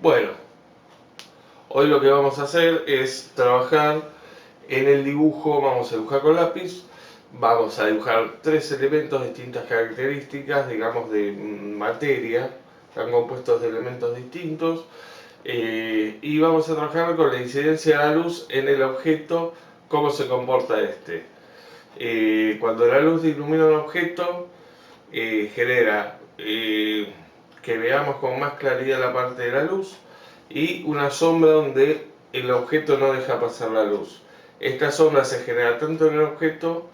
Bueno, hoy lo que vamos a hacer es trabajar en el dibujo, vamos a dibujar con lápiz, vamos a dibujar tres elementos de distintas características, digamos de materia, están compuestos de elementos distintos, y vamos a trabajar con la incidencia de la luz en el objeto, cómo se comporta este. Cuando la luz ilumina un objeto, genera que veamos con más claridad la parte de la luz y una sombra donde el objeto no deja pasar la luz. Esta sombra se genera tanto en el objeto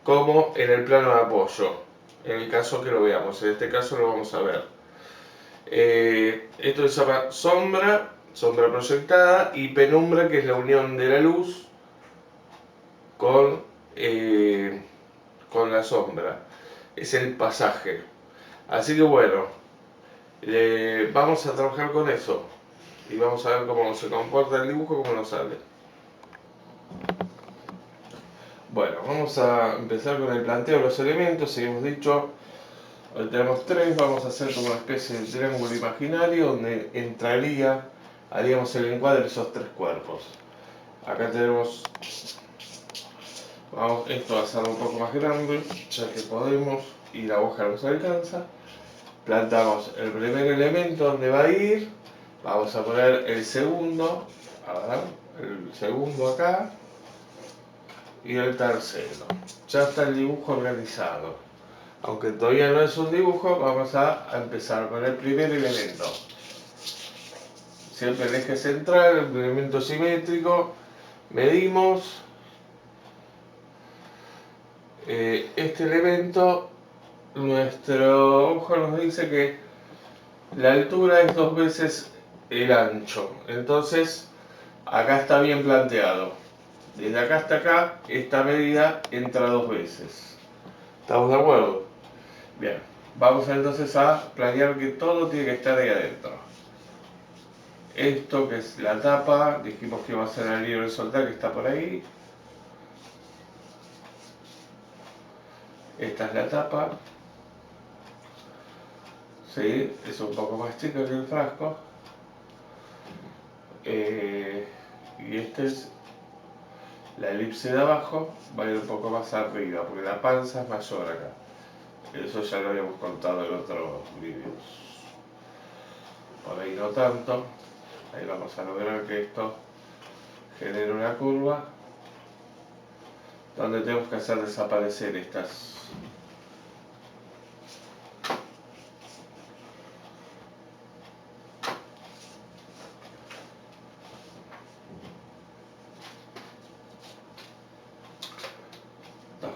como en el plano de apoyo, en el caso que lo veamos. En este caso lo vamos a ver. Esto se llama sombra, sombra proyectada, y penumbra, que es la unión de la luz con, eh, con la sombra. Es el pasaje. Así que bueno, vamos a trabajar con eso y vamos a ver cómo se comporta el dibujo, cómo nos sale. Bueno, vamos a empezar con el planteo de los elementos. Si hemos dicho, hoy tenemos tres, vamos a hacer como una especie de triángulo imaginario donde entraría, haríamos el encuadre de esos tres cuerpos. Acá tenemos, vamos, esto va a ser un poco más grande, ya que podemos y la hoja nos alcanza. Plantamos el primer elemento donde va a ir, vamos a poner el segundo, ahora, el segundo acá, y el tercero. Ya está el dibujo organizado. Aunque todavía no es un dibujo, vamos a empezar con el primer elemento. Siempre el eje central, el elemento simétrico, medimos. Este elemento, nuestro ojo nos dice que la altura es 2 veces el ancho. Entonces, acá está bien planteado. Desde acá hasta acá, esta medida entra 2 veces. ¿Estamos de acuerdo? Bien, vamos entonces a planear que todo tiene que estar ahí adentro. Esto que es la tapa, dijimos que va a ser el libre soltar que está por ahí. Esta es la tapa. Sí, es un poco más chica que el frasco. Y esta es la elipse de abajo, va a ir un poco más arriba, porque la panza es mayor acá. Eso ya lo habíamos contado en otros vídeos. Por ahí no tanto. Ahí vamos a lograr que esto genere una curva donde tenemos que hacer desaparecer estas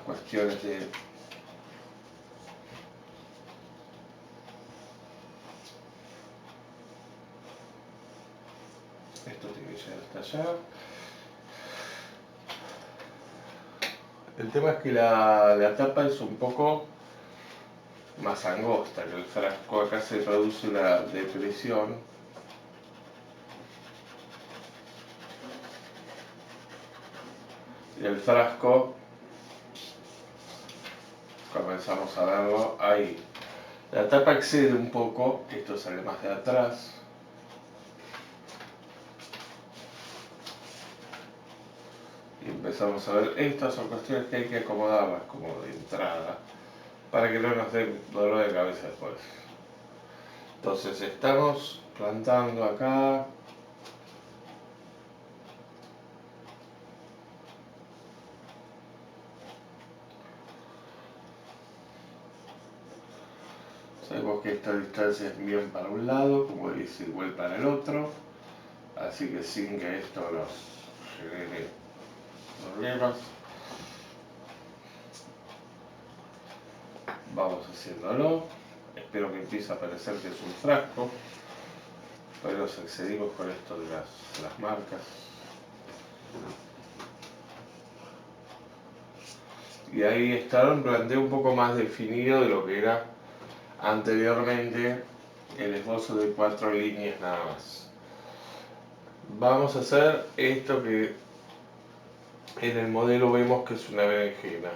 cuestiones de esto tiene que llegar hasta allá. El tema es que la tapa es un poco más angosta que el frasco. Acá se produce una depresión. Y el frasco, comenzamos a verlo ahí. La tapa excede un poco, esto sale más de atrás. Y empezamos a ver, estas son cuestiones que hay que acomodarlas como de entrada, para que no nos den dolor de cabeza después. Entonces estamos plantando acá. Sabemos que esta distancia es bien para un lado, como dice, igual para el otro. Así que sin que esto nos genere problemas, vamos haciéndolo. Espero que empiece a parecer que es un frasco. Hoy nos excedimos con esto de las marcas. Y ahí está un planteo un poco más definido de lo que era anteriormente el esbozo de 4 líneas nada más. Vamos a hacer esto que en el modelo vemos que es una berenjena.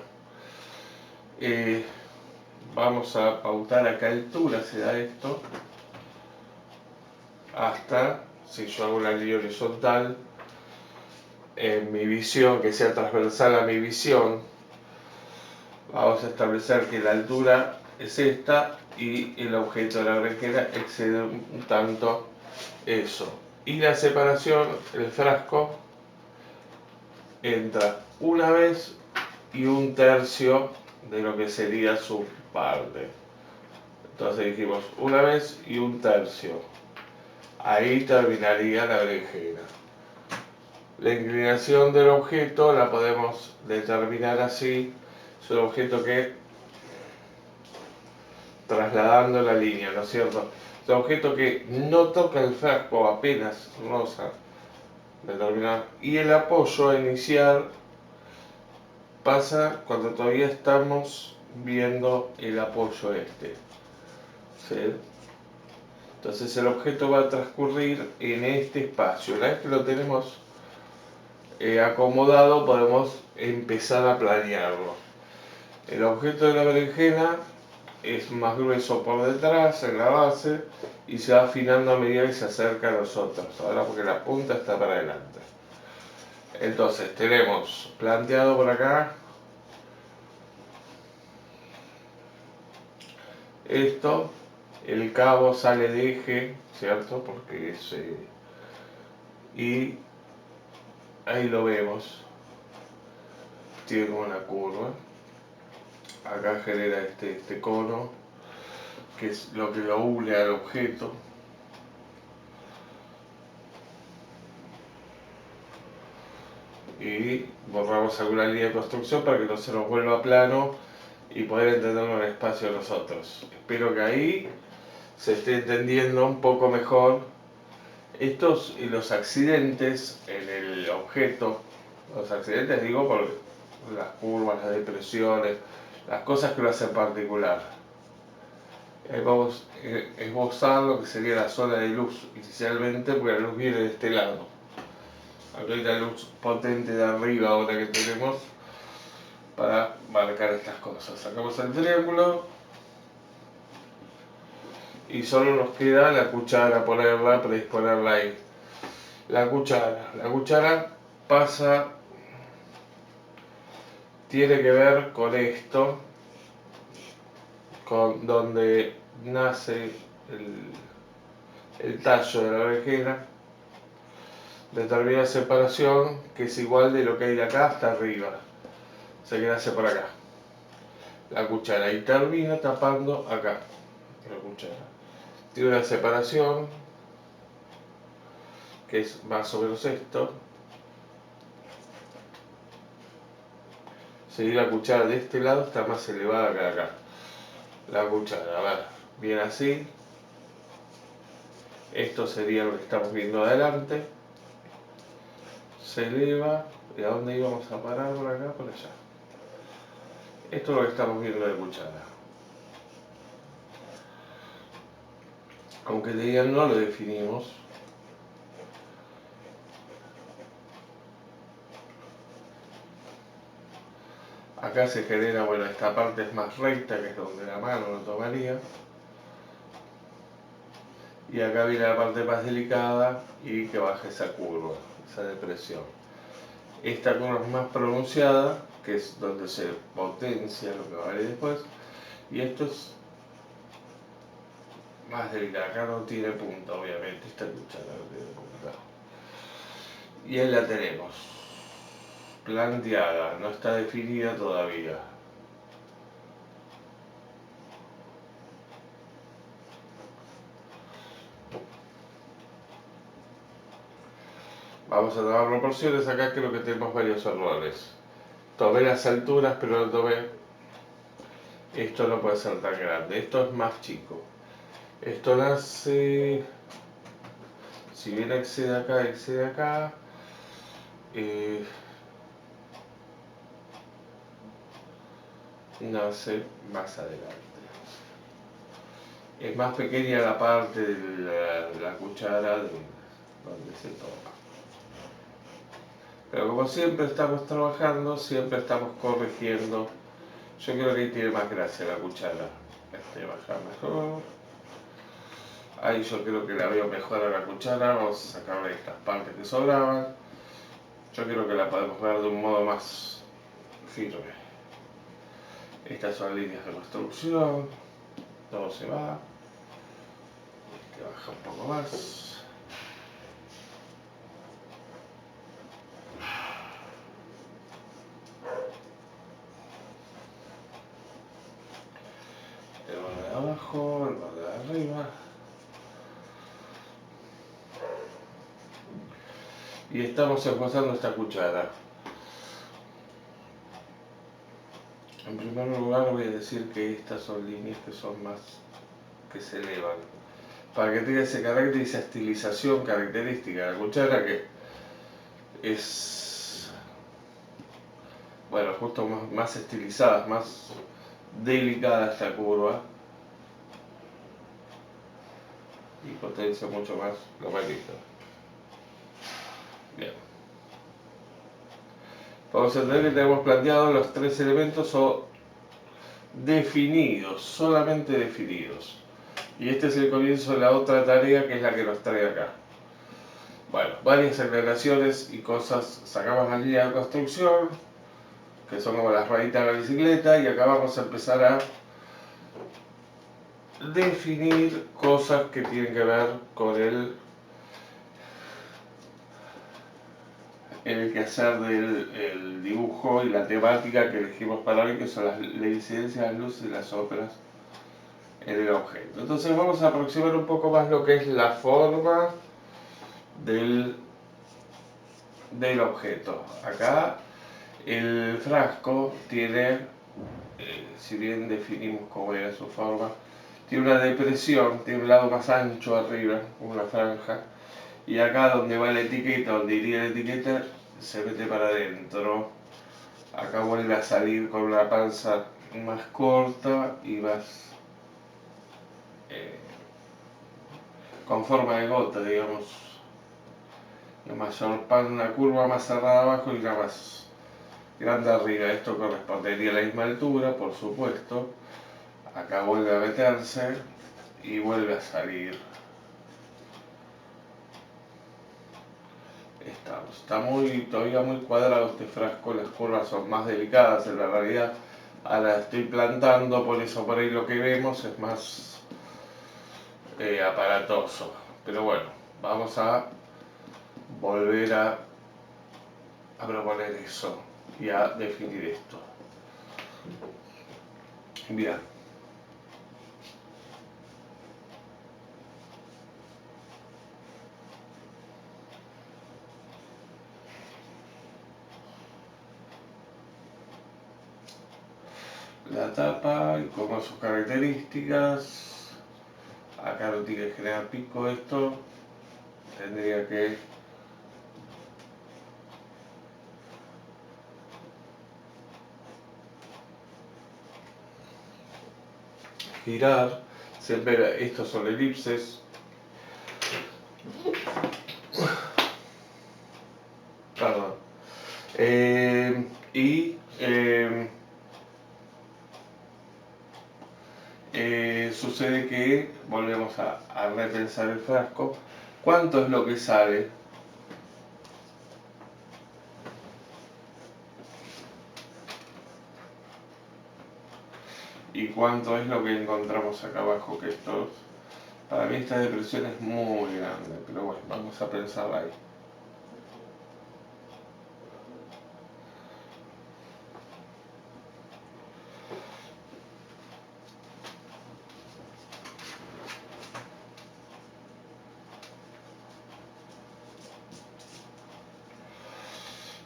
Vamos a pautar a qué altura se da esto. hasta, si yo hago una línea horizontal, en mi visión, que sea transversal a mi visión, vamos a establecer que la altura es esta y el objeto de la berenjena excede un tanto eso. Y la separación, el frasco entra una vez y un tercio de lo que sería su parte. Entonces dijimos una vez y un tercio. Ahí terminaría la berenjena. La inclinación del objeto la podemos determinar así. Es un objeto que, trasladando la línea, ¿no es cierto? Es un objeto que no toca el frasco, apenas roza, determinar. Y el apoyo a iniciar pasa cuando todavía estamos viendo el apoyo este. ¿Sí? Entonces el objeto va a transcurrir en este espacio. Una vez que lo tenemos acomodado, podemos empezar a planearlo. El objeto de la berenjena es más grueso por detrás, en la base, y se va afinando a medida que se acerca a nosotros. Ahora porque la punta está para adelante. Entonces tenemos planteado por acá esto. El cabo sale de eje, ¿cierto? Porque es... y ahí lo vemos. Tiene como una curva. Acá genera este cono, que es lo que lo une al objeto. Y borramos alguna línea de construcción para que no se nos vuelva plano y poder entenderlo en el espacio de nosotros. Espero que ahí se esté entendiendo un poco mejor estos y los accidentes en el objeto. Los accidentes digo por las curvas, las depresiones, las cosas que lo hacen particular. Vamos a esbozar lo que sería la zona de luz, inicialmente porque la luz viene de este lado. Acá hay la luz potente de arriba ahora que tenemos para marcar estas cosas. Sacamos el triángulo y solo nos queda la cuchara, ponerla, predisponerla ahí. La cuchara pasa, tiene que ver con esto, con donde nace el tallo de la berenjena. Determina separación que es igual de lo que hay de acá hasta arriba. Se nace por acá. La cuchara y termina tapando acá. La cuchara tiene una separación que es más o menos esto. Si la cuchara de este lado está más elevada que acá. La cuchara, a ver, bien así. Esto sería lo que estamos viendo adelante. Se eleva. ¿Y a dónde íbamos a parar? Por acá, por allá. Esto es lo que estamos viendo de cuchara. Aunque digan no lo definimos. Acá se genera, bueno, esta parte es más recta, que es donde la mano lo tomaría. Y acá viene la parte más delicada y que baja esa curva, esa depresión. Esta curva es más pronunciada, que es donde se potencia lo que va a venir después. Y esto es más delicado. Acá no tiene punta, obviamente. Esta cuchara no tiene punta. Y ahí la tenemos. Planteada, no está definida todavía. Vamos a tomar proporciones. Acá creo que tenemos varios errores. Tomé las alturas, pero no tomé. Esto no puede ser tan grande. Esto es más chico. Esto nace. Si bien excede acá. Nace más adelante. Es más pequeña la parte de la cuchara donde se toma. Pero como siempre estamos trabajando, siempre estamos corrigiendo. Yo creo que ahí tiene más gracia la cuchara. Baja mejor. Ahí yo creo que la veo mejor a la cuchara. Vamos a sacarle estas partes que sobraban. Yo creo que la podemos ver de un modo más firme. Estas son líneas de construcción. Todo se va. Este baja un poco más. El borde de abajo, el borde de arriba. Y estamos empezando esta cuchara. En primer lugar voy a decir que estas son líneas que son más que se elevan. Para que tenga ese carácter y esa estilización característica de la cuchara, que es, bueno, justo más estilizada, más delicada esta curva. Y potencia mucho más lo palito. Bien. Vamos a tener que tenemos planteado los tres elementos son definidos, solamente definidos. Y este es el comienzo de la otra tarea, que es la que nos trae acá. Bueno, varias aclaraciones y cosas. Sacamos la línea de construcción, que son como las rayitas de la bicicleta, y acá vamos a empezar a definir cosas que tienen que ver con el quehacer del dibujo y la temática que elegimos para hoy, que son la incidencia de las luces y las sombras en el objeto. Entonces vamos a aproximar un poco más lo que es la forma del objeto. Acá el frasco tiene, si bien definimos cómo era su forma, tiene una depresión, tiene un lado más ancho arriba, una franja, y acá donde va la etiqueta, donde iría la etiqueta, se mete para adentro. Acá vuelve a salir con una panza más corta y más con forma de gota, digamos. Una curva más cerrada abajo y una más grande arriba. Esto correspondería a la misma altura, por supuesto. Acá vuelve a meterse y vuelve a salir. Está todavía muy cuadrado este frasco, las curvas son más delicadas en la realidad. Ahora estoy plantando, por eso por ahí lo que vemos es más aparatoso. Pero bueno, vamos a volver a proponer eso y a definir esto. Bien. La tapa y como sus características. Acá no tiene que generar pico esto. Tendría que girar. Siempre estos son elipses. Perdón. Sucede que volvemos a repensar el frasco. ¿Cuánto es lo que sale? ¿Y cuánto es lo que encontramos acá abajo? Que esto, para mí esta depresión es muy grande, pero bueno, vamos a pensar ahí.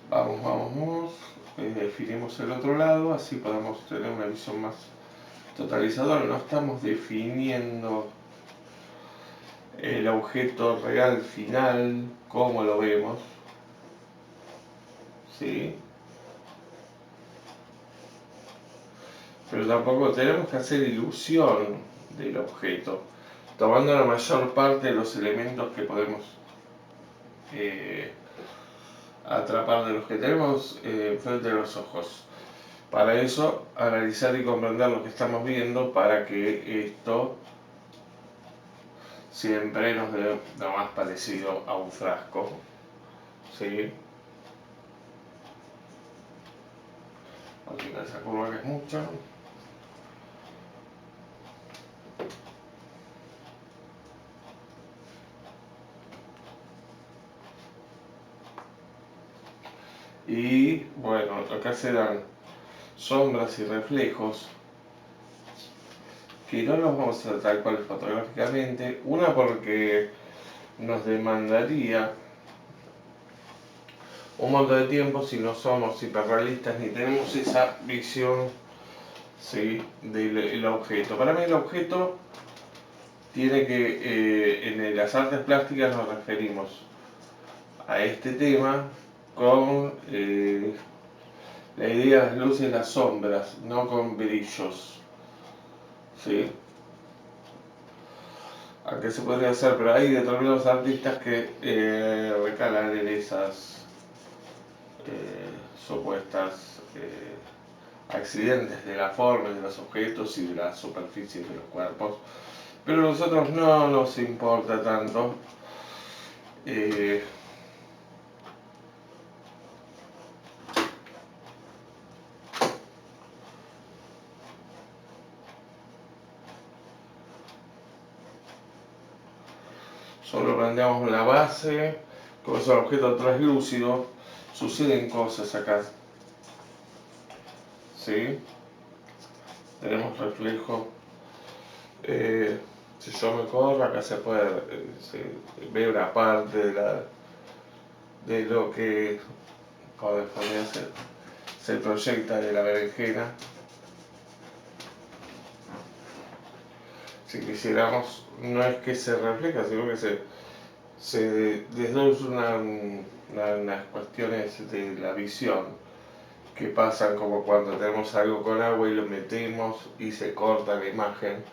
Vamos. Definimos el otro lado, así podemos tener una visión más totalizadora. No estamos definiendo el objeto real final, como lo vemos. ¿Sí? Pero tampoco tenemos que hacer ilusión del objeto, tomando la mayor parte de los elementos que podemos atrapar de los que tenemos frente a los ojos. Para eso, analizar y comprender lo que estamos viendo para que esto siempre nos dé lo más parecido a un frasco, ¿sí? Aquí esa curva que es mucha. Y bueno, acá se dan sombras y reflejos que no los vamos a hacer tal cual fotográficamente. Una porque nos demandaría un montón de tiempo si no somos hiperrealistas ni tenemos esa visión, ¿sí?, del objeto. Para mí el objeto tiene que, en las artes plásticas nos referimos a este tema con la idea de las luces y las sombras, no con brillos, ¿sí? Aunque se podría hacer, pero hay determinados artistas que recalan en esas supuestas accidentes de la forma de los objetos y de las superficies de los cuerpos, pero a nosotros no nos importa tanto. Solo planteamos la base, como es un objeto translúcido, suceden cosas acá, ¿sí? Tenemos reflejo. Si yo me corro, acá se puede ver una parte de lo que podría ser, se proyecta de la berenjena. Si quisiéramos, no es que se refleja, sino que se desdosa unas cuestiones de la visión que pasan como cuando tenemos algo con agua y lo metemos y se corta la imagen.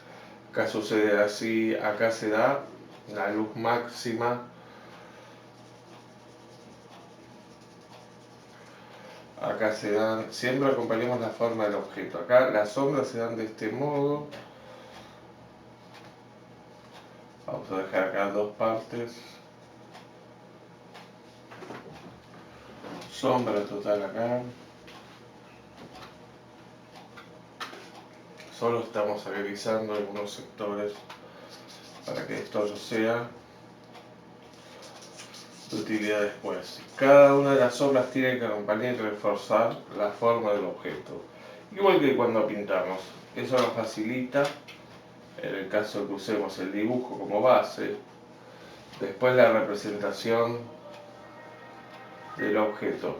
Acá sucede así, acá se da la luz máxima. Acá se dan, siempre acompañamos la forma del objeto. Acá las sombras se dan de este modo. Vamos a dejar acá dos partes. Sombra total acá. Solo estamos agregando algunos sectores para que esto no sea de utilidad después. Cada una de las sombras tiene que acompañar y reforzar la forma del objeto. Igual que cuando pintamos. Eso nos facilita, en el caso de que usemos el dibujo como base, después la representación del objeto.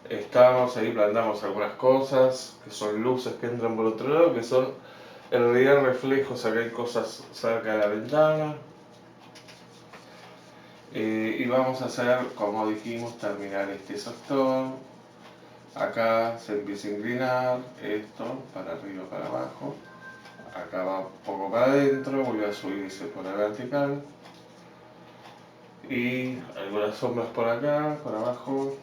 Estamos ahí, plantamos algunas cosas que son luces que entran por otro lado, que son en realidad reflejos. Acá hay cosas cerca de la ventana. Y vamos a hacer, como dijimos, terminar este sector. Acá se empieza a inclinar esto para arriba, para abajo. Acá va un poco para adentro, vuelve a subir y se pone vertical. Y algunas sombras por acá, por abajo.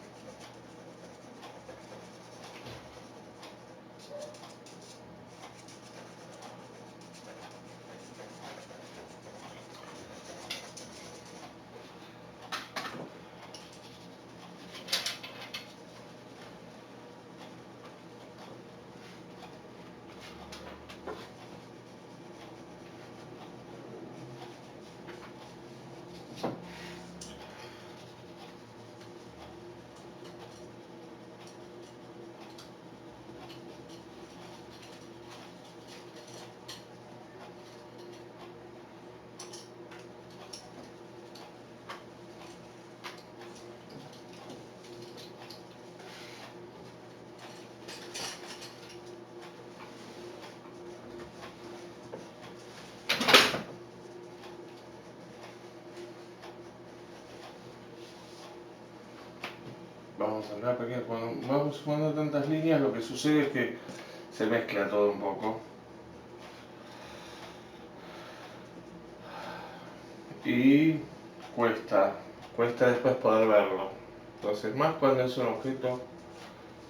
Vamos a hablar porque cuando vamos sumando tantas líneas lo que sucede es que se mezcla todo un poco. Y cuesta después poder verlo. Entonces, más cuando es un objeto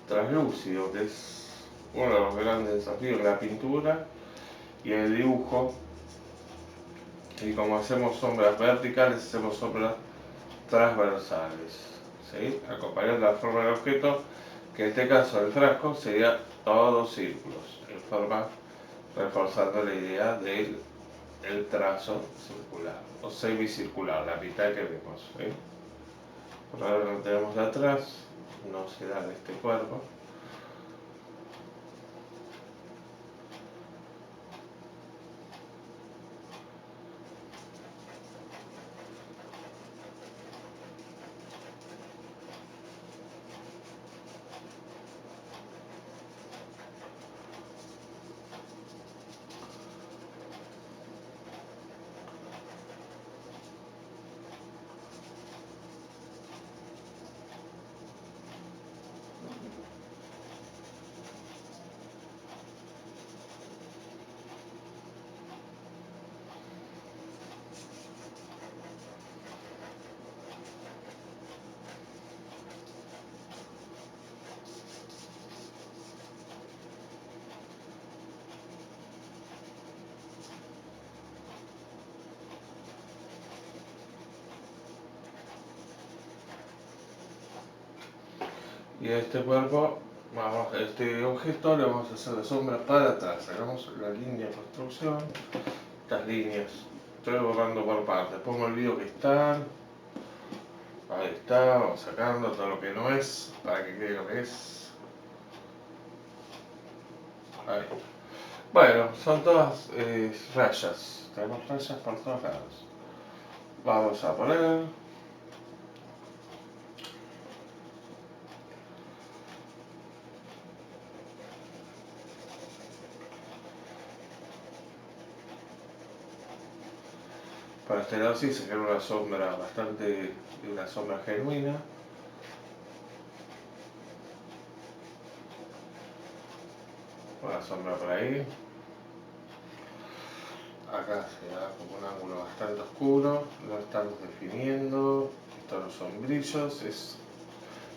translúcido, que es uno de los grandes desafíos de la pintura, y en el dibujo, y como hacemos sombras verticales, hacemos sombras transversales, ¿sí? Acompañando la forma del objeto, que en este caso el frasco sería todos círculos, en forma reforzando la idea del el trazo circular o semicircular, la mitad que vemos, ¿sí? Por ahora lo tenemos de atrás, no se da en este cuerpo. Y a este cuerpo, a este objeto le vamos a hacer la sombra para atrás. Hagamos la línea de construcción, estas líneas. Estoy borrando por partes, después me olvido que están. Ahí está, vamos sacando todo lo que no es, para que quede lo que es. Ahí. Bueno, son todas rayas. Tenemos rayas por todos lados. Vamos a poner. Para este lado sí se genera una sombra bastante, una sombra genuina. Una sombra por ahí. Acá se da como un ángulo bastante oscuro, lo estamos definiendo. Estos no son brillos, es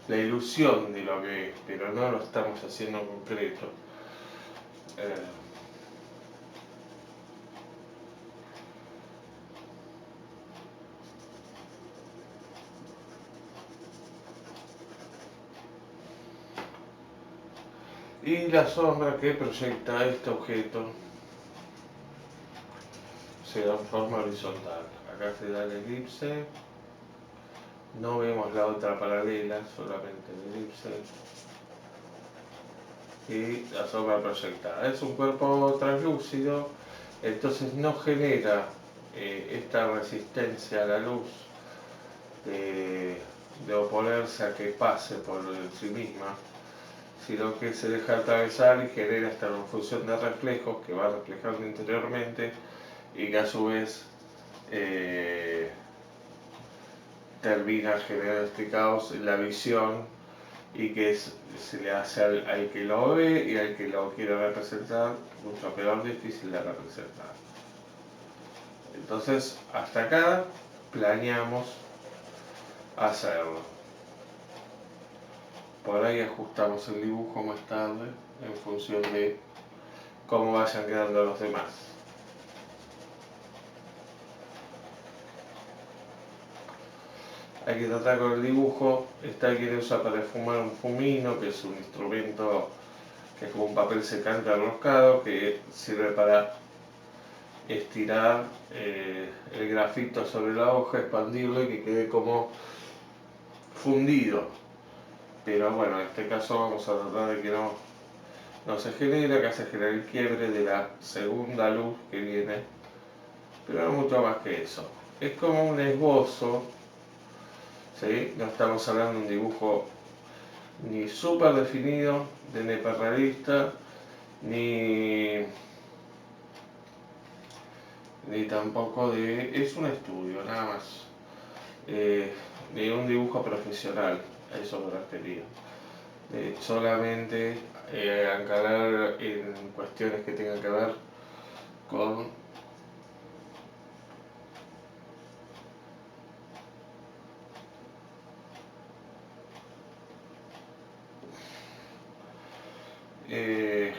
la ilusión de lo que es, pero no lo estamos haciendo en concreto. Eh, y la sombra que proyecta este objeto se da en forma horizontal. Acá se da el elipse, no vemos la otra paralela, solamente el elipse y la sombra proyectada. Es un cuerpo translúcido, entonces no genera esta resistencia a la luz de oponerse a que pase por sí misma, sino que se deja atravesar y genera esta confusión de reflejos que va reflejando interiormente y que a su vez eh, termina generando este caos en la visión y que se le hace al que lo ve y al que lo quiere representar mucho peor, difícil de representar. Entonces, hasta acá planeamos hacerlo. Por ahí ajustamos el dibujo más tarde en función de cómo vayan quedando los demás. Hay que tratar con el dibujo. Está quien usa para esfumar un fumino, que es un instrumento que es como un papel secante enroscado que sirve para estirar el grafito sobre la hoja, expandirlo y que quede como fundido. Pero bueno, en este caso vamos a tratar de que no se genere, acá se genera el quiebre de la segunda luz que viene, pero no mucho más que eso. Es como un esbozo, ¿sí? No estamos hablando de un dibujo ni súper definido, de neperrealista, ni tampoco de... es un estudio, nada más. De un dibujo profesional, a eso me refería. Solamente encarar en cuestiones que tengan que ver con eh,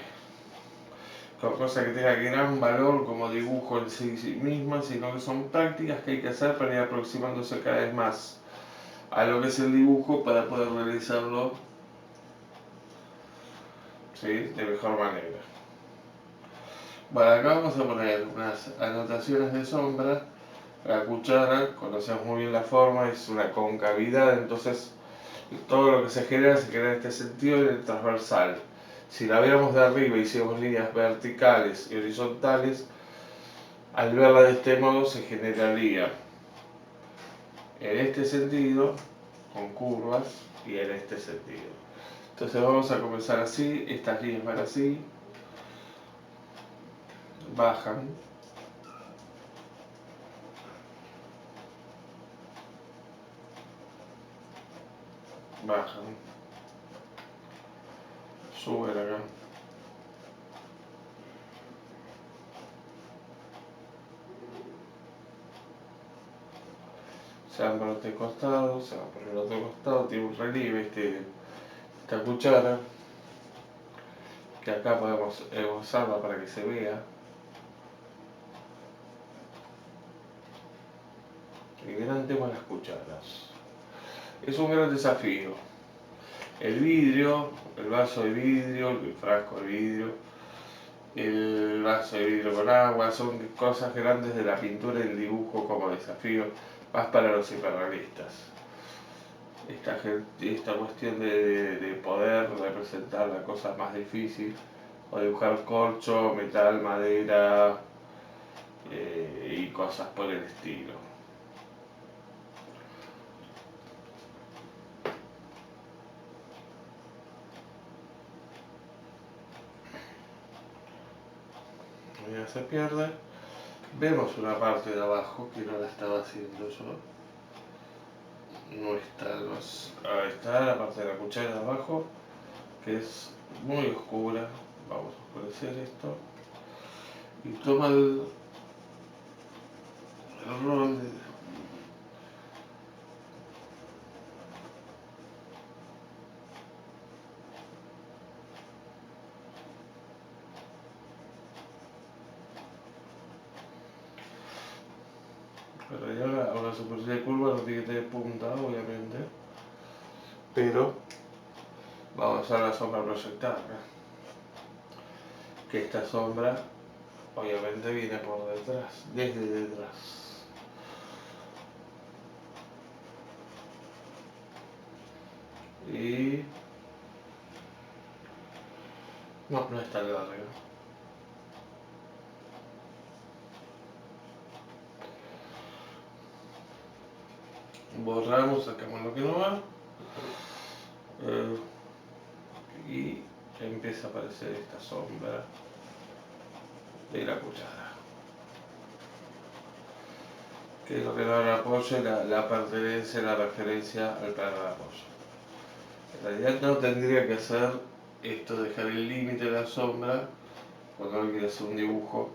con cosas que tengan gran valor como dibujo en sí mismas, sino que son prácticas que hay que hacer para ir aproximándose cada vez más a lo que es el dibujo para poder realizarlo, ¿sí?, de mejor manera. Bueno, acá vamos a poner unas anotaciones de sombra. La cuchara, conocemos muy bien la forma, es una concavidad, entonces todo lo que se genera en este sentido en el transversal. Si la viéramos de arriba y hiciéramos líneas verticales y horizontales, al verla de este modo se generaría en este sentido, con curvas, y en este sentido. Entonces vamos a comenzar así, estas líneas van así, bajan, bajan, suben acá, se van por este costado, se van por el otro costado, tiene un relieve esta cuchara, que acá podemos usarla para que se vea. El gran tema de las cucharas. Es un gran desafío. El vidrio, el vaso de vidrio, el frasco de vidrio, el vaso de vidrio con agua, son cosas grandes de la pintura y el dibujo como desafío, más para los hiperrealistas. Esta cuestión de poder representar la cosa más difícil, o dibujar corcho, metal, madera y cosas por el estilo. Ya se pierde. Vemos una parte de abajo que no la estaba haciendo yo. No está más. Ahí está la parte de la cuchara de abajo, que es muy oscura. Vamos a oscurecer esto. Y toma el rol de. Pero ya una superficie de curva no tiene que tener punta, obviamente. Pero vamos a usar la sombra proyectada. Que esta sombra obviamente viene por detrás, desde detrás. Y no es tan larga. Borramos, sacamos lo que no va y empieza a aparecer esta sombra de la cuchara, que es lo que da el apoyo, la pertenencia, la referencia al plano de apoyo. En realidad no tendría que hacer esto, dejar el límite de la sombra cuando uno quiere hacer un dibujo.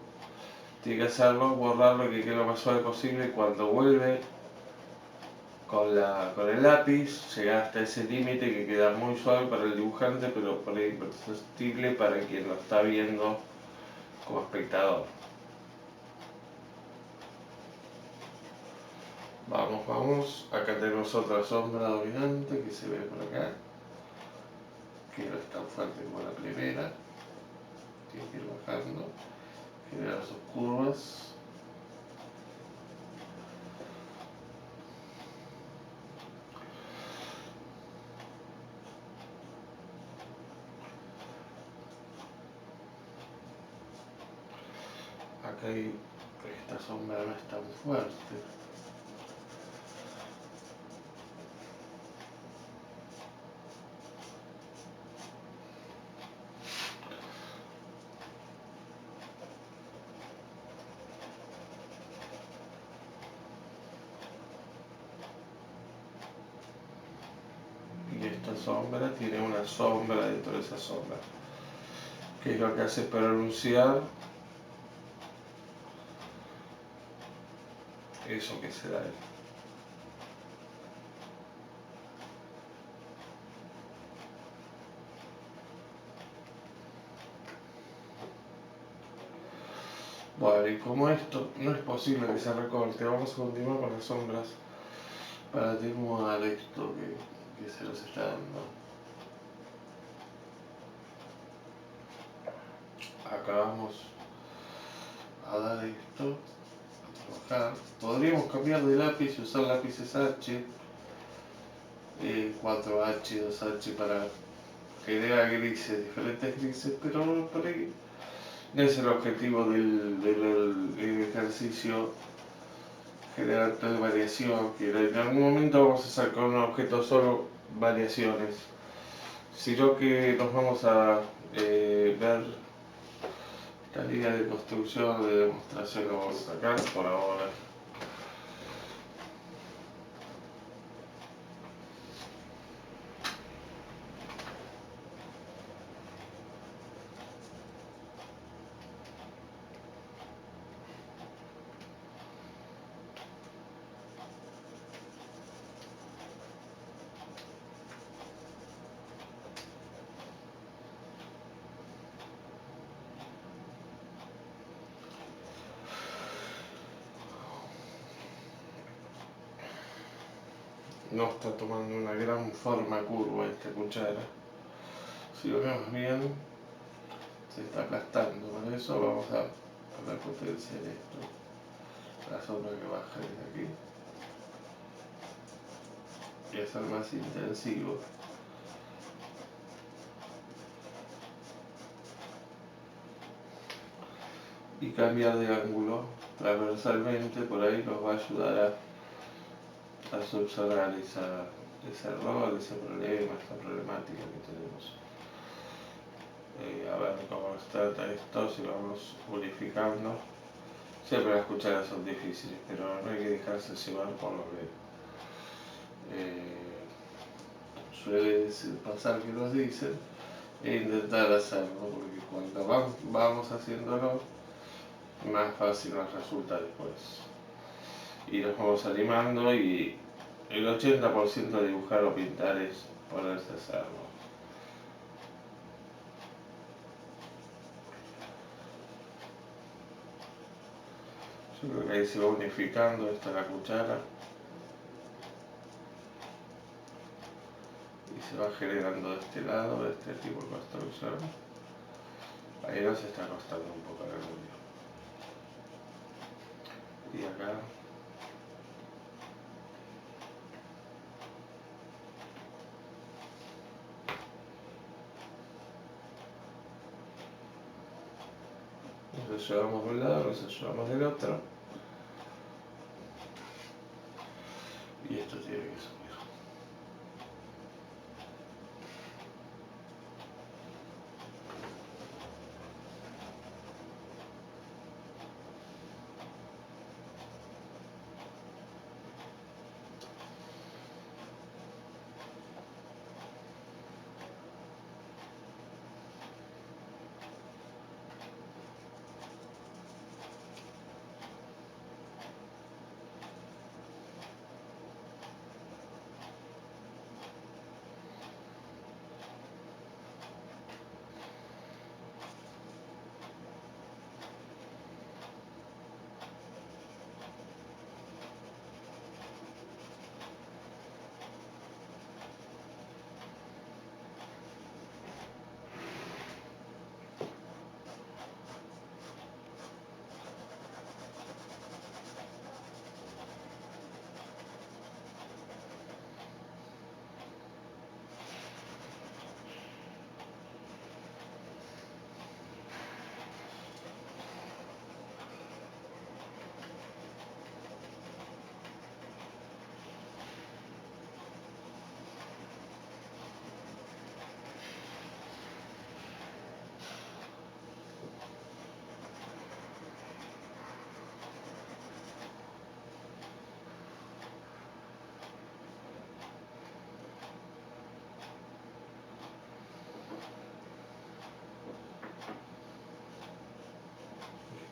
Tiene que hacerlo, borrarlo, que quede lo más suave posible, y cuando vuelve con el lápiz llega hasta ese límite que queda muy suave para el dibujante, pero por ahí imperceptible para quien lo está viendo como espectador. Vamos, vamos. Acá tenemos otra sombra dominante que se ve por acá, que no es tan fuerte como la primera. Tiene que ir bajando, generar sus curvas. Acá esta sombra no es tan fuerte. Y esta sombra tiene una sombra dentro de esa sombra, que es lo que hace para anunciar eso que se da ahí. Bueno, y como esto no es posible que se recorte, vamos a continuar con las sombras para atenuar esto que se nos está dando. Acá vamos a dar esto, a trabajar. Podríamos cambiar de lápiz y usar lápices H, 4H, 2H para generar grises, diferentes grises, pero por ahí no es el objetivo del ejercicio generar tal variación, que en algún momento vamos a sacar un objeto solo variaciones, sino que nos vamos a ver la línea de construcción, de demostración, lo vamos a sacar por ahora. No está tomando una gran forma curva esta cuchara. Si lo vemos bien, se está aplastando. Por eso vamos a poner potencia en esto. La sombra que baja desde aquí. Y hacer más intensivo. Y cambiar de ángulo transversalmente, por ahí nos va a ayudar a subsanar ese error, ese problema, esa problemática que tenemos. A ver cómo nos trata esto, si vamos unificando. Siempre las cucharas son difíciles, pero no hay que dejarse llevar por lo que suele pasar que nos dicen e intentar hacerlo, porque cuando vamos haciéndolo, más fácil nos resulta después. Y nos vamos animando y el 80% de dibujar o pintar es ponerse a hacerlo. Yo creo que ahí se va unificando esta la cuchara y se va generando de este lado, de este tipo de construcción. Ahí nos está costando un poco el orgullo. Y acá nos llevamos de un lado, nos llevamos del otro. Y esto tiene que subir.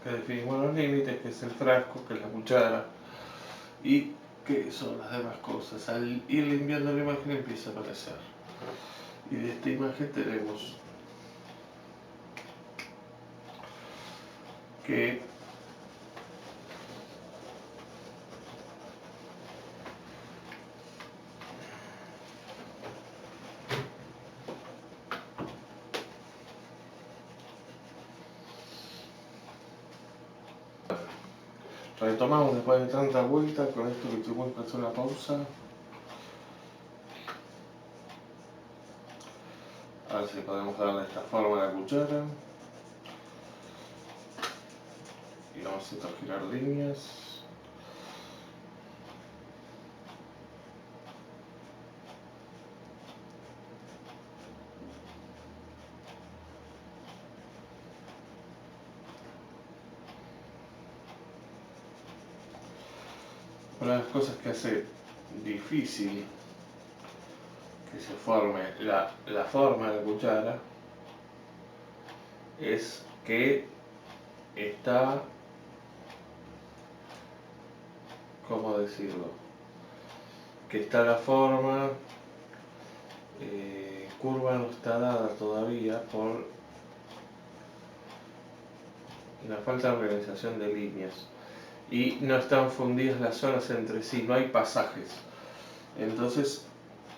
Que definimos los límites, que es el frasco, que es la cuchara y que son las demás cosas. Al ir limpiando la imagen empieza a aparecer. Y de esta imagen tenemos que Retomamos después de tanta vuelta con esto que tuvimos que hacer una pausa. A ver si podemos darle esta forma a la cuchara. Y vamos a girar líneas. Una de las cosas que hace difícil que se forme la forma de la cuchara es que está, ¿cómo decirlo? Que está la forma curva, no está dada todavía por la falta de organización de líneas y no están fundidas las zonas entre sí, no hay pasajes, entonces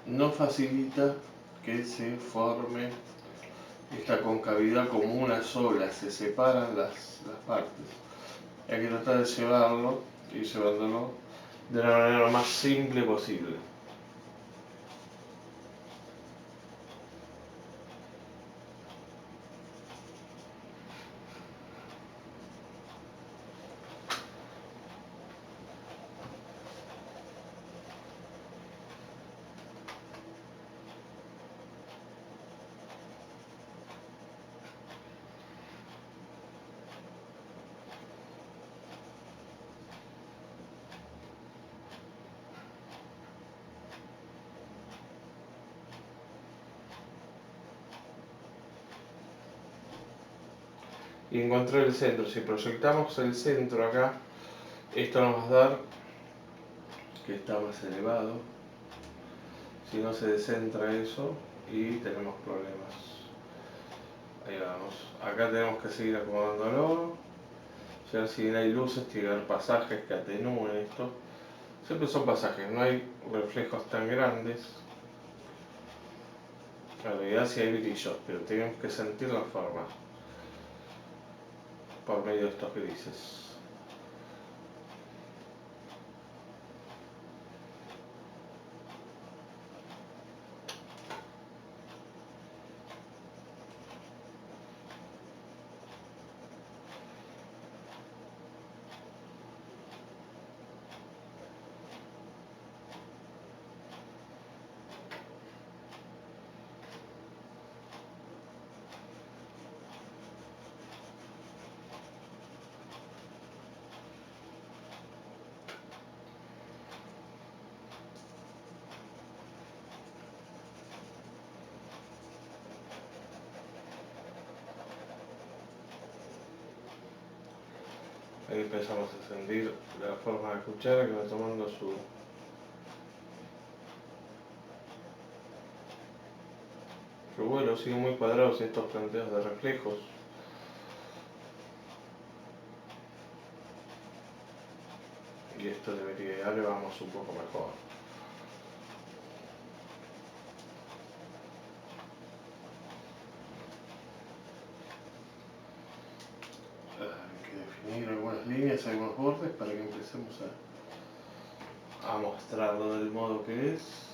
no facilita que se forme esta concavidad como una sola, se separan las partes. Hay que tratar de llevarlo y llevándolo de la manera lo más simple posible. Y encontrar el centro. Si proyectamos el centro acá, esto nos va a dar que está más elevado. Si no se descentra eso y tenemos problemas. Ahí vamos. Acá tenemos que seguir acomodándolo. Ya si bien hay luces, tiene que haber pasajes que atenúen esto. Siempre son pasajes, no hay reflejos tan grandes. En realidad sí hay brillos, pero tenemos que sentir la forma por medio de estos grises. Ahí empezamos a sentir la forma de la cuchara que va tomando su... Pero bueno, siguen muy cuadrados estos planteos de reflejos. Y esto debería, ahora vamos un poco mejor. Hay que definir algunas líneas, algunos bordes para que empecemos a mostrarlo del modo que es.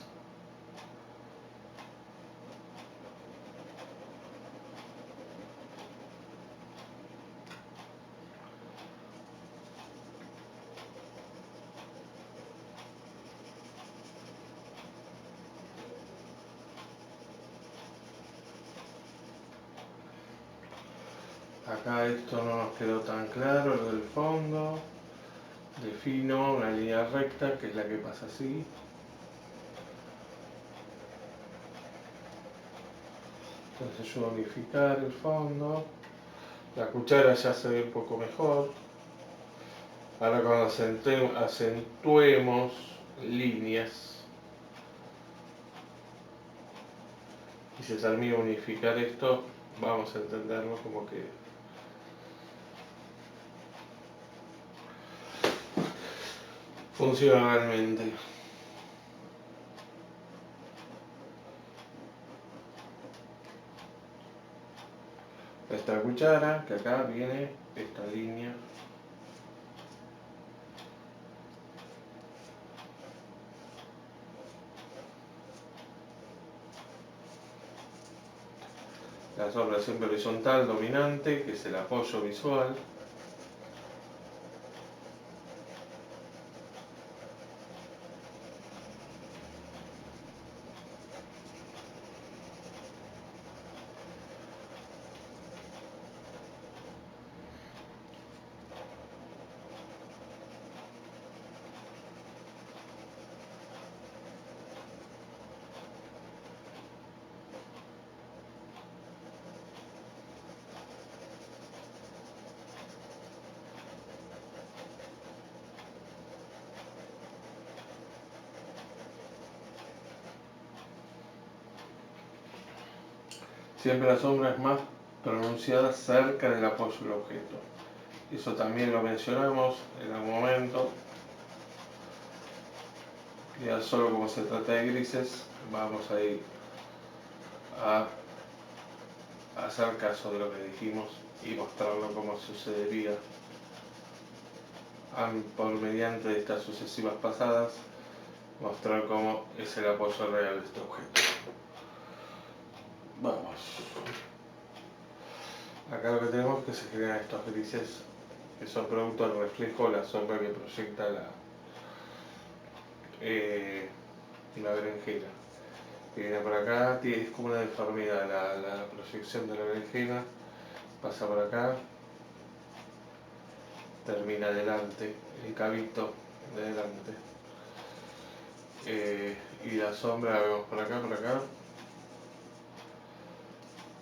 Acá esto no nos quedó tan claro, lo del fondo. Defino una línea recta, que es la que pasa así. Entonces ayuda a unificar el fondo. La cuchara ya se ve un poco mejor. Ahora cuando acentuemos líneas y se termina de unificar esto, vamos a entenderlo como que funciona realmente. Esta cuchara, que acá viene esta línea La sombra siempre horizontal dominante, que es el apoyo visual. Siempre la sombra es más pronunciada cerca del apoyo del objeto. Eso también lo mencionamos en algún momento. Ya solo como se trata de grises, vamos a ir a hacer caso de lo que dijimos y mostrarlo como sucedería por mediante de estas sucesivas pasadas, mostrar cómo es el apoyo real de este objeto. Vamos. Acá lo que tenemos es que se generan estos grises que son producto del reflejo de la sombra que proyecta la berenjena. Que viene por acá, es como una deformidad la proyección de la berenjena, pasa por acá, termina adelante, el cabito de adelante. Y la sombra la vemos por acá,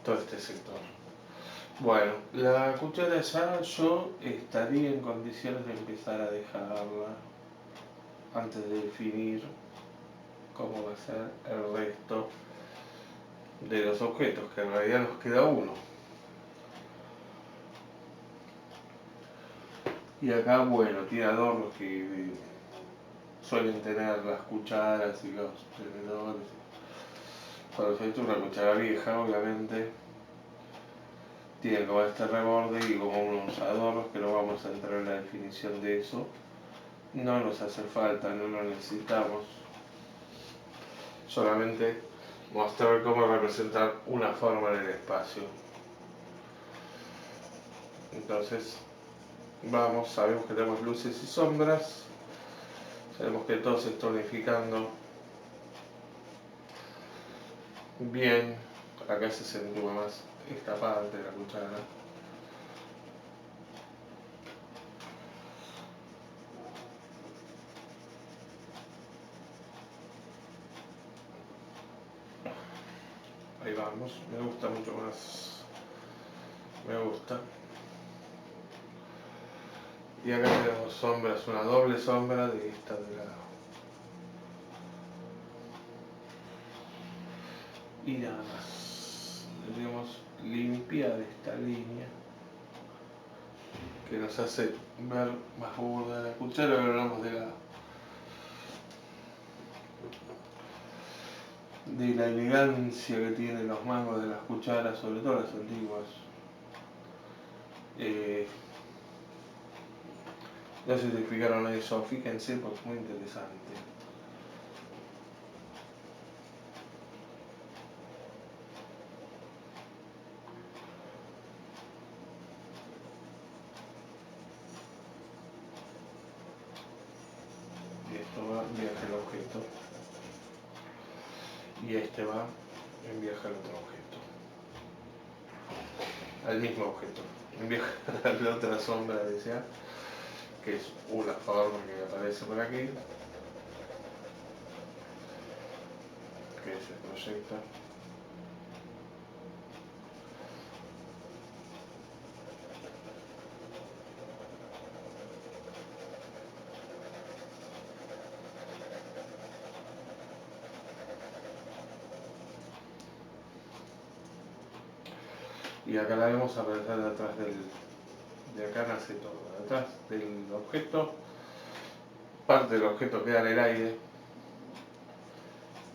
todo este sector. Bueno, la cuchara ya yo estaría en condiciones de empezar a dejarla antes de definir cómo va a ser el resto de los objetos, que en realidad nos queda uno. Y acá, bueno, tiene adornos que suelen tener las cucharas y los tenedores. Cuando se echa una cuchara vieja, obviamente, tiene como este reborde y como unos adornos que no vamos a entrar en la definición de eso. No nos hace falta, no lo necesitamos. Solamente mostrar cómo representar una forma en el espacio. Entonces, vamos, sabemos que tenemos luces y sombras. Sabemos que todo se está unificando. Bien, acá se acentúa más esta parte de la cuchara. Ahí vamos, me gusta mucho más. Me gusta. Y acá tenemos sombras, una doble sombra de esta de la. Y nada más. Tenemos limpiar esta línea que nos hace ver más burda la cuchara, pero hablamos de la elegancia que tienen los mangos de las cucharas, sobre todo las antiguas. No sé si te explicaron eso, fíjense porque es muy interesante. Y esto va en viaje al objeto. Y este va en viaje al otro objeto. Al mismo objeto. En viaje a la otra sombra, decía, que es una forma que aparece por aquí, que se proyecta. Y acá la vemos aparecer detrás de acá nace todo, detrás del objeto, parte del objeto queda en el aire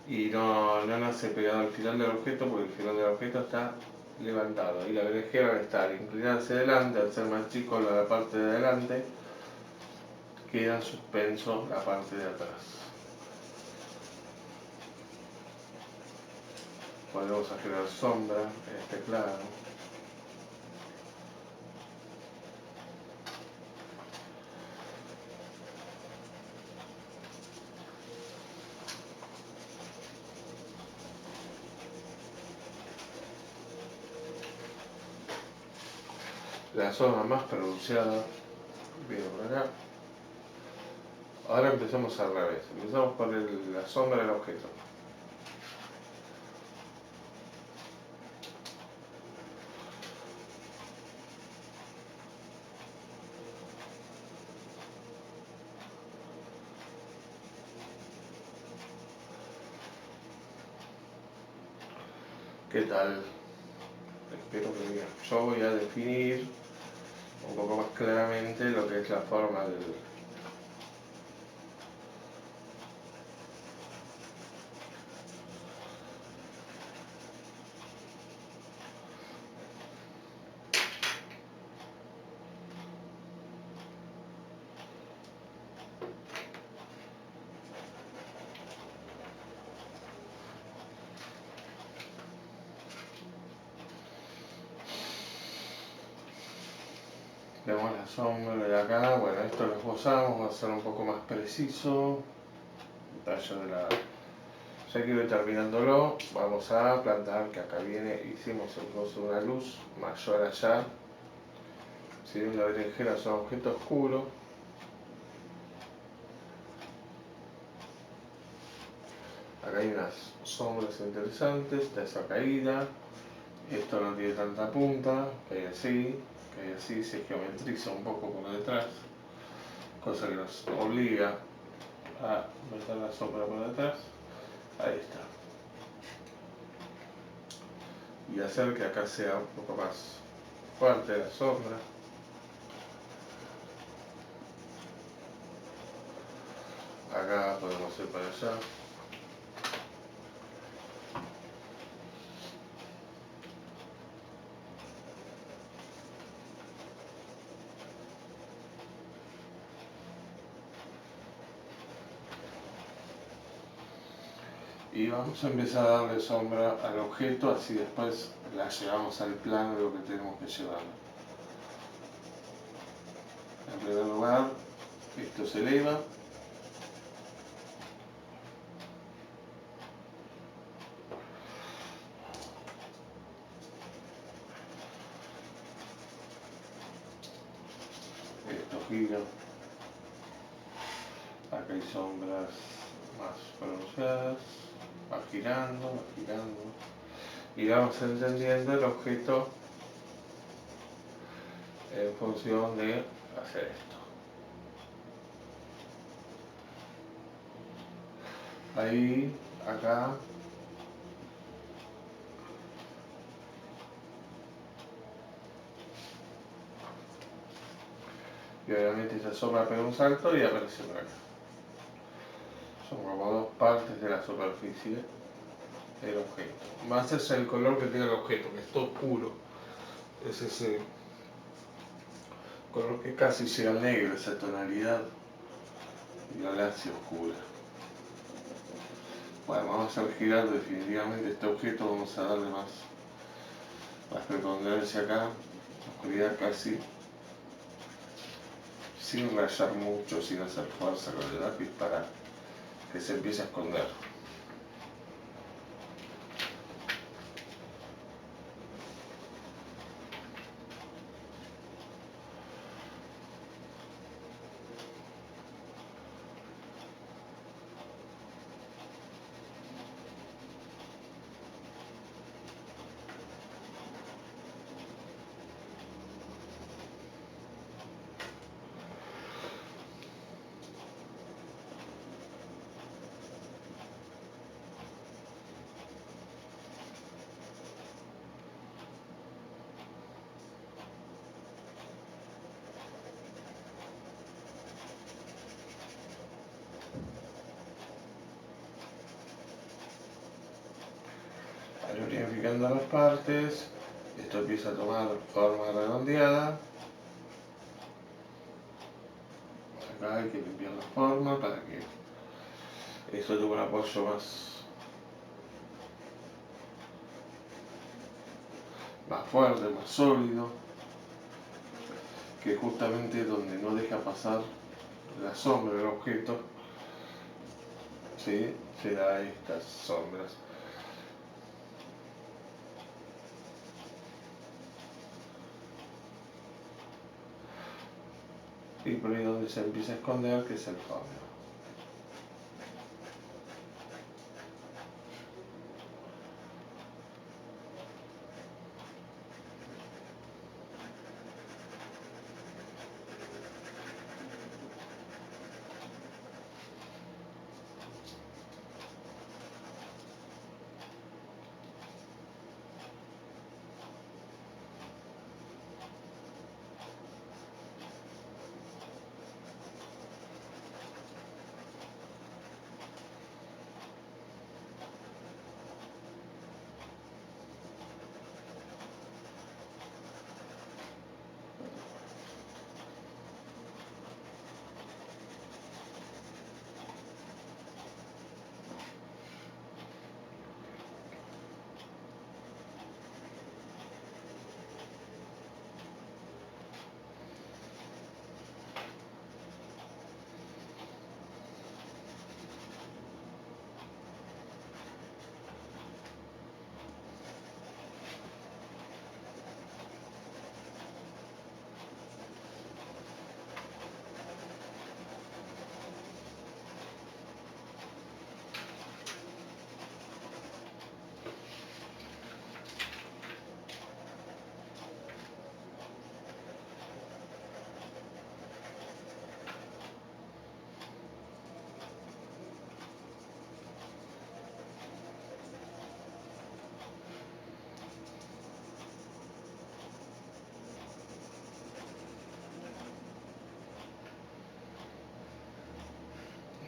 y no nace pegado al final del objeto porque el final del objeto está levantado y la berenjena al estar inclinada hacia adelante, al ser más chico la parte de adelante, queda en suspenso la parte de atrás. Podemos generar sombra en este plano. La zona más pronunciada viene por acá. Ahora empezamos al revés. Empezamos por la sombra del objeto. ¿Qué tal? Espero que bien. Yo voy a definir un poco más claramente lo que es la forma del... Vemos la sombra de acá. Bueno, esto lo esbozamos, va a ser un poco más preciso. Detalle de la... Ya que ir terminándolo, vamos a plantar que acá viene, hicimos entonces una luz mayor allá. Si bien la berenjena es un objeto oscuro, acá hay unas sombras interesantes, está esa caída. Esto no tiene tanta punta, que así se geometriza un poco por detrás, cosa que nos obliga a meter la sombra por detrás. Ahí está. Y hacer que acá sea un poco más fuerte la sombra. Acá podemos ir para allá. Y vamos a empezar a darle sombra al objeto, así después la llevamos al plano de lo que tenemos que llevar. En primer lugar, esto se eleva. Esto gira. Acá hay sombras más pronunciadas. Va girando, va girando. Y vamos entendiendo el objeto en función de hacer esto. Ahí, acá. Y obviamente esa sombra pega un salto y aparece por acá. Son como dos partes de la superficie del objeto. Más es el color que tiene el objeto, que está oscuro. Es ese color que casi llega al negro, esa tonalidad violácea oscura. Bueno, vamos a girar definitivamente este objeto, vamos a darle más preponderancia acá, oscuridad casi, sin rayar mucho, sin hacer fuerza con el lápiz para que se empiece a esconder. Al ir unificando las partes, esto empieza a tomar forma redondeada. Acá hay que limpiar la forma para que esto tenga un apoyo más más fuerte, más sólido, que justamente donde no deja pasar la sombra del objeto, ¿sí? Se da estas sombras. Y por ahí donde se empieza a esconder, que es el fondo.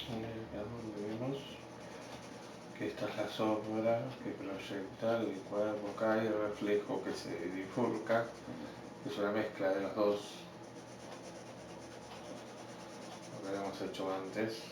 Acá donde vemos que esta es la sombra que proyecta el cuerpo acá y el reflejo que se bifurca, que es una mezcla de los dos, lo que habíamos hecho antes.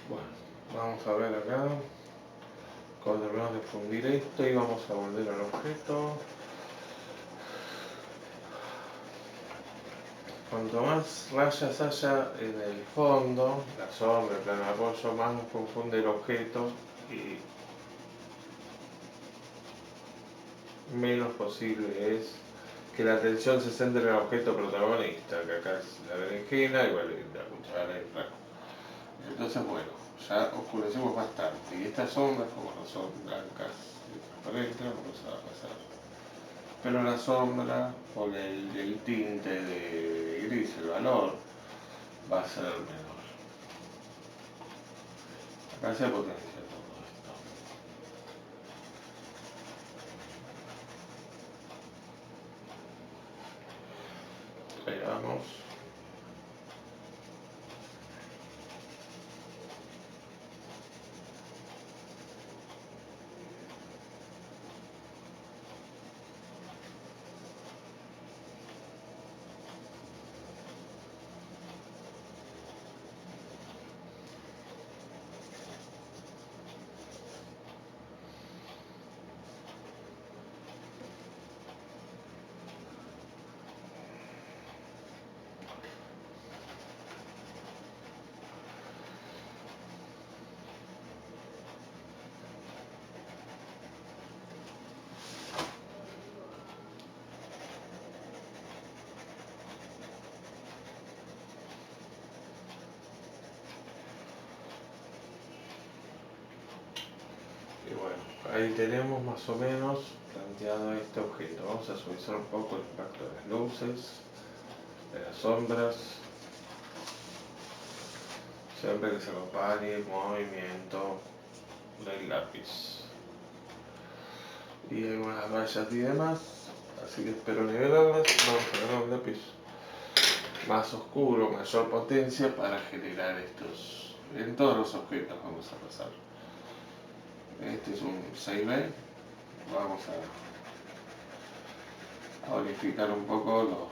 Bueno, vamos a ver acá, cuando terminamos de fundir esto y vamos a volver al objeto. Cuanto más rayas haya en el fondo, la sombra, el plano de apoyo, más nos confunde el objeto y menos posible es que la atención se centre en el objeto protagonista, que acá es la berenjena y bueno, la cuchara y el plato. Entonces bueno, ya oscurecemos bastante y estas sombras, como no son blancas y transparentes, vamos a pasar. Pero la sombra con el tinte de gris, el valor, va a ser menor. Acá se potencia todo esto. Pegamos. Y bueno, ahí tenemos más o menos planteado este objeto. Vamos a suavizar un poco el impacto de las luces, de las sombras, siempre que se acompañe el movimiento del lápiz. y algunas rayas y demás, así que espero nivelarlas. Vamos a agarrar un lápiz más oscuro, mayor potencia para generar estos en todos los objetos. Vamos a pasar. Este es un 6B. Vamos a unificar un poco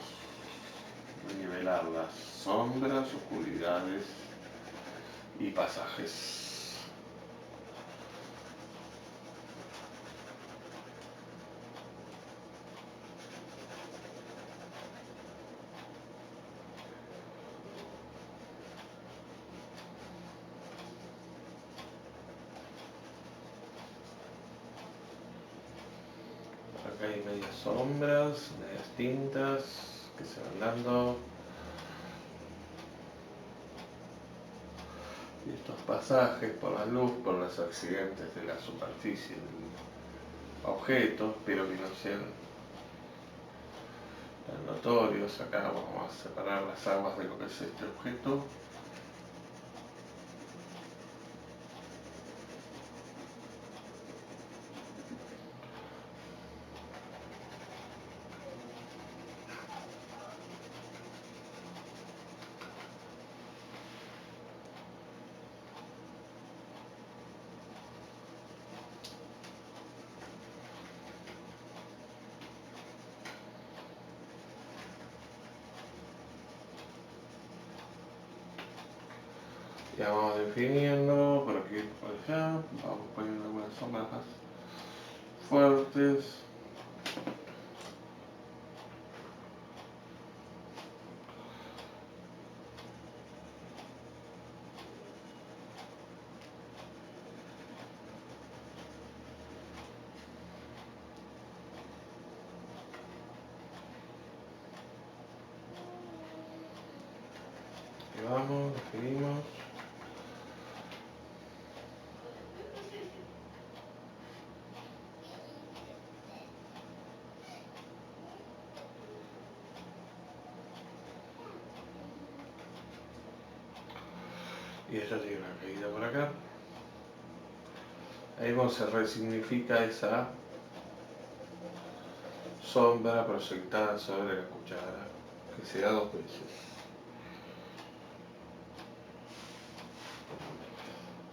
nivelar las sombras, oscuridades y pasajes. Acá hay medias sombras, medias tintas que se van dando. Y estos pasajes por la luz, por los accidentes de la superficie del objeto, pero que no sean tan notorios. Acá vamos a separar las aguas de lo que es este objeto. Ya vamos definiendo por aquí y por allá. Vamos poniendo algunas sombras más fuertes. Y vamos, definimos. Y esta tiene una caída por acá. Ahí se resignifica esa sombra proyectada sobre la cuchara, que se da 2 veces.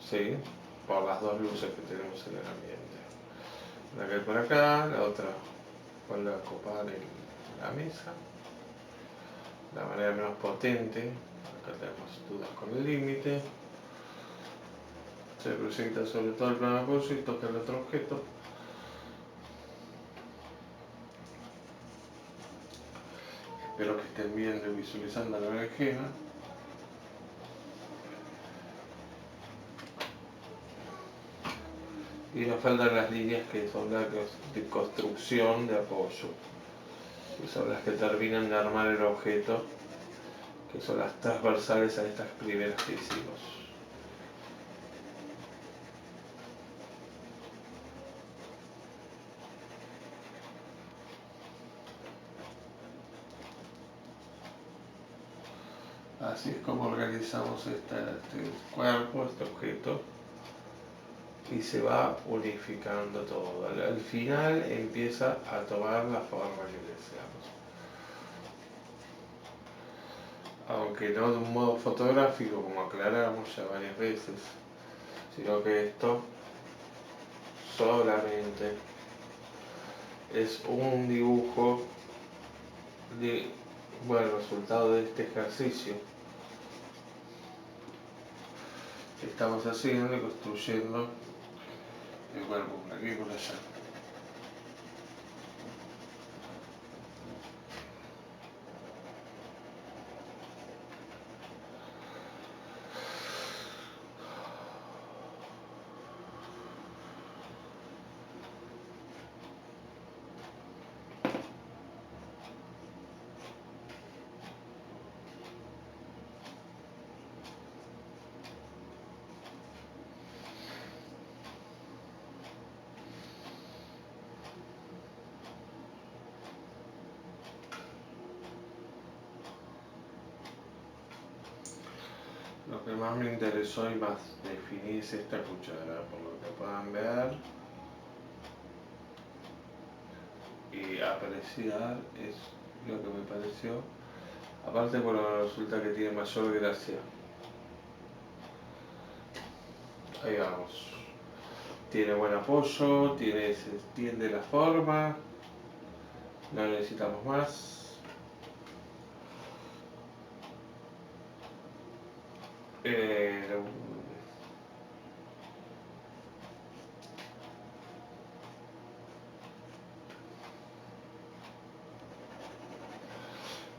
Sí, por las 2 luces que tenemos en el ambiente. Una cae por acá, la otra vuelve a copar en la mesa. La manera menos potente, acá tenemos dudas con el límite. Se proyecta sobre todo el plano de apoyo y toca el otro objeto. Espero que estén viendo y visualizando la berenjena. Y nos faltan las líneas que son las de construcción de apoyo, que son las que terminan de armar el objeto, que son las transversales a estas primeras que hicimos. Así es como organizamos este cuerpo, este objeto, y se va unificando todo. Al final empieza a tomar la forma que deseamos. Aunque no de un modo fotográfico, como aclaramos ya varias veces, sino que esto solamente es un dibujo de, bueno, resultado de este ejercicio que estamos haciendo y construyendo el cuerpo por aquí y por allá. Lo que más me interesó y más definí es esta cuchara, por lo que puedan ver. apreciar es lo que me pareció. Aparte, bueno, resulta que tiene mayor gracia. Ahí vamos. Tiene buen apoyo, se extiende la forma. No necesitamos más.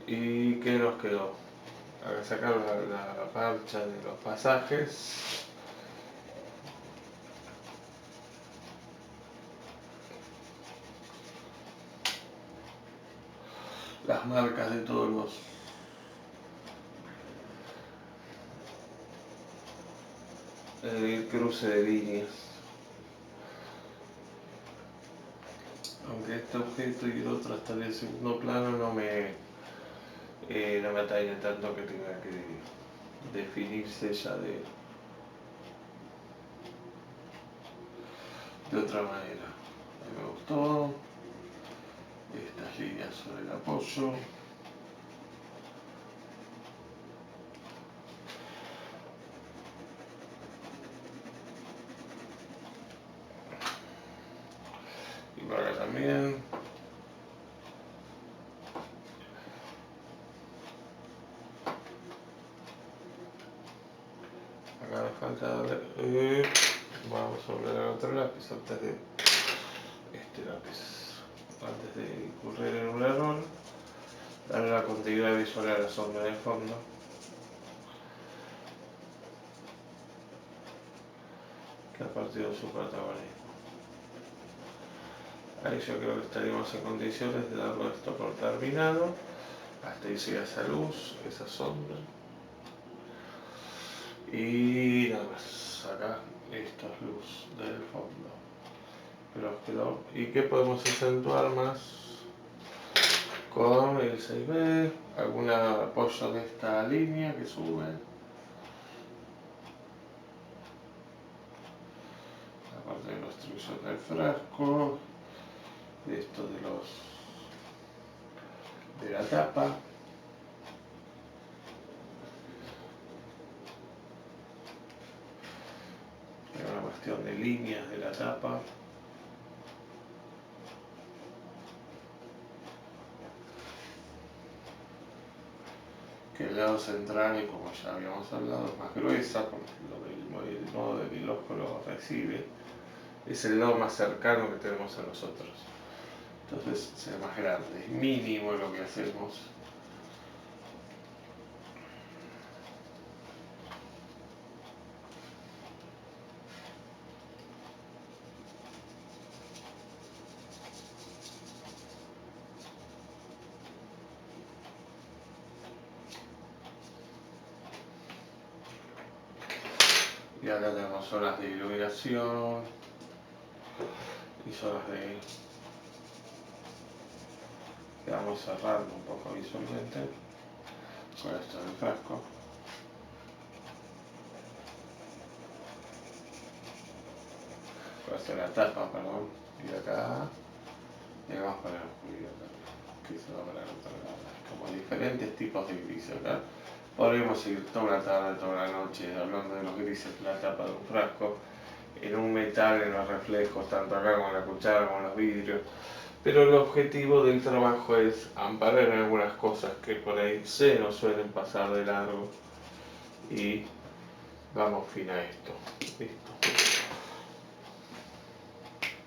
¿Y qué nos quedó? A sacar la parcha de los pasajes. Las marcas de todos los cruce de líneas. Aunque este objeto y el otro hasta el segundo plano no me atañe tanto que tenga que definirse ya de otra manera. Me gustó estas líneas sobre el apoyo. Y por acá también. Acá me falta darle. Vamos a volver al otro lápiz antes de este lápiz. Antes de incurrir en un error. Darle la continuidad visual a la sombra de fondo. Que ha partido su protagonismo. Ahí yo creo que estaríamos en condiciones de darlo esto por terminado. Hasta ahí llega esa luz, esa sombra. Y nada más, acá esto es luz del fondo. Pero quedó. ¿Y qué podemos acentuar más? Con el 6B, algún apoyo de esta línea que sube. La parte de la obstrucción del frasco. Esto de la tapa. Una cuestión de líneas de la tapa. Que el lado central, como ya habíamos hablado, es más gruesa, porque el modo de que el ojo lo recibe, es el lado más cercano que tenemos a nosotros. Entonces será más grande, es mínimo lo que hacemos. Y acá tenemos zonas de iluminación y zonas de que vamos cerrando un poco visualmente con esto del frasco. Con esto de la tapa, perdón. Y acá vamos a poner oscuridad también, que se va a poner otra gama. Como diferentes tipos de grises acá. Podríamos seguir toda la noche hablando de los grises de la tapa de un frasco, en un metal, en los reflejos, tanto acá como en la cuchara, como en los vidrios. Pero el objetivo del trabajo es amparar en algunas cosas que por ahí se nos suelen pasar de largo y damos fin a esto. Listo.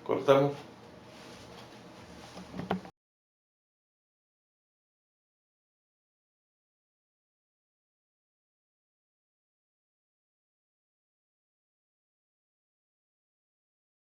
Cortamos.